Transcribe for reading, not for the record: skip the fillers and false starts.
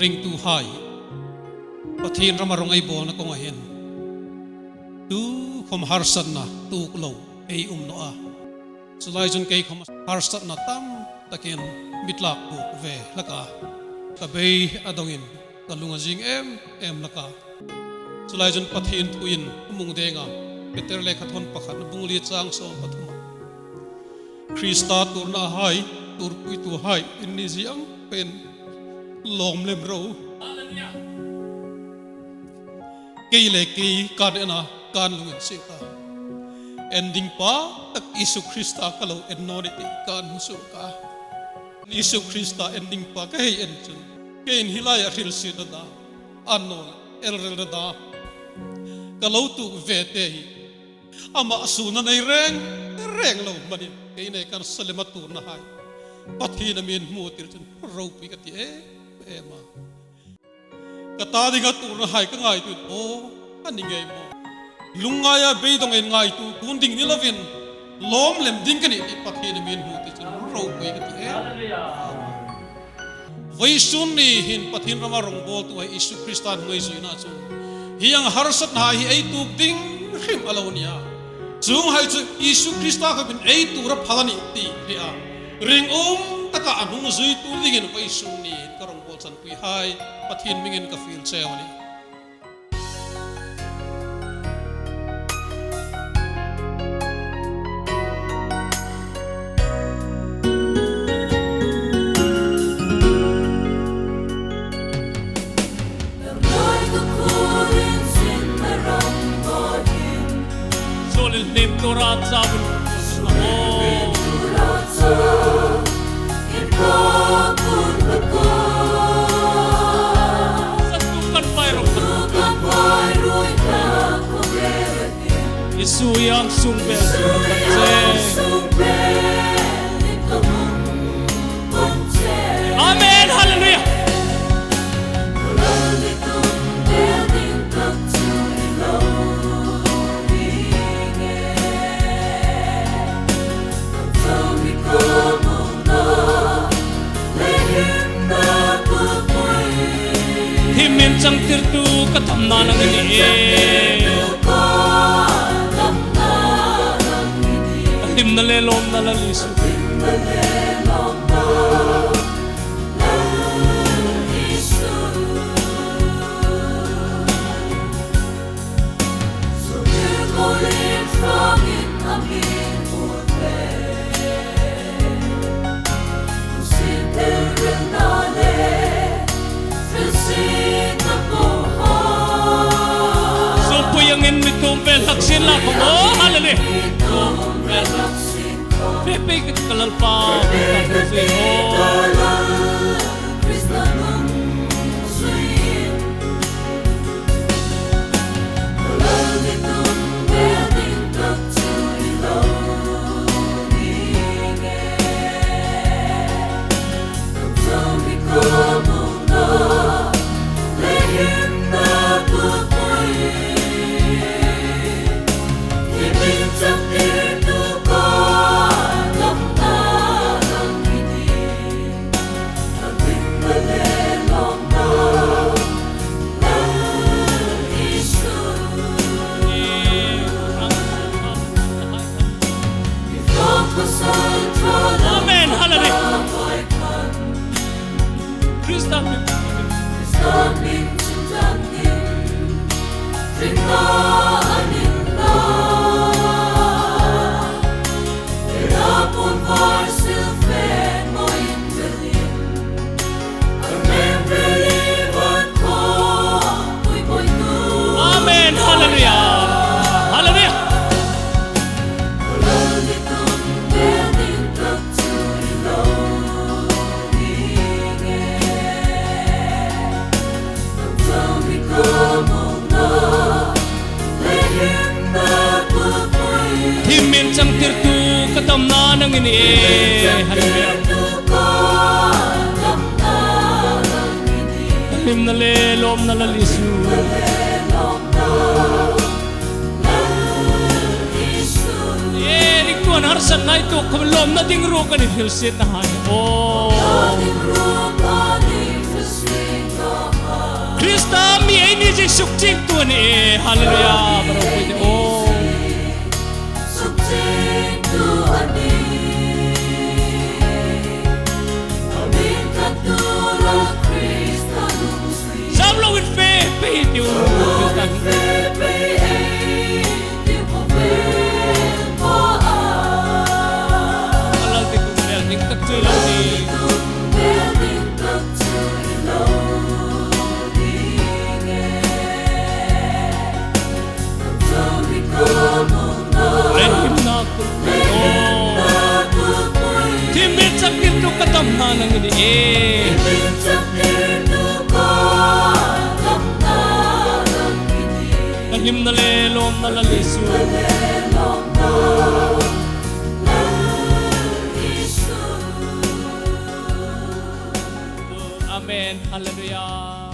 ring tu hai pathin ramarong ai bol na ko ngahen tu khom harsan na tu lo ei no a sulai jun kei khom harsan na tam takin bitlak bu ve laka ka bei adongin kalunga jing em laka sulai jun pathin tuin mung denga peter le khathon pakhat bungli chang som pathuma Krista tur na hai tur pui tu hai inni jiang pen lom lem ro kei le kei kan ena kan lungin sita ending pa tak Isu Krista kalau ennoni kan musu ka Isu Krista ending pa kai enchun kein hilaya ril sidada anol elrel da kalau tu vete ama asuna nei reng lo manin kei nei kan salematur na hai pathina min mutir chun ropi ka ti ema kata dinga tur na hai ka ngai tu o ani ngai mo lungaya beidong en ngai tu kunding ni lovin lom lem ding kani pathina min mutir chun ropi ka ti voi sun ni hin pathin rama rong bol tu ai Isu Kristan ngai suina chu hiang harsat na hi ei tu ding him alonia chung hai chu Isu Krista ka bin ei tu ra phalani ti ria ring taka anung zui tu dingin voi sun ni karong bol san pui hai pathin mingin ka feel chewani Isu yang sumpel Amen, haleluya. Himin sang tirtu katamna nang ini Him na lelom na lalisu So puyangin mitumpel haksin la ko haleluya Pepe kalal pa Amen, hallelujah. Krista min Amen, hallelujah. Hallelujah. Himin sang tirtu katamna nang ini Him na lelom na lalisu Likuan harsan na ito kumlom na ding rukan ni Hilsit na hai Oh jing suk jing tu ni hallelujah baro pwede oh Sablo with faith faith you Alal ti kung melding tagtulang ni Lehim na ko Timit sa kirto katamhanan ini Lehim na lelom na lalisyo Amen. Hallelujah.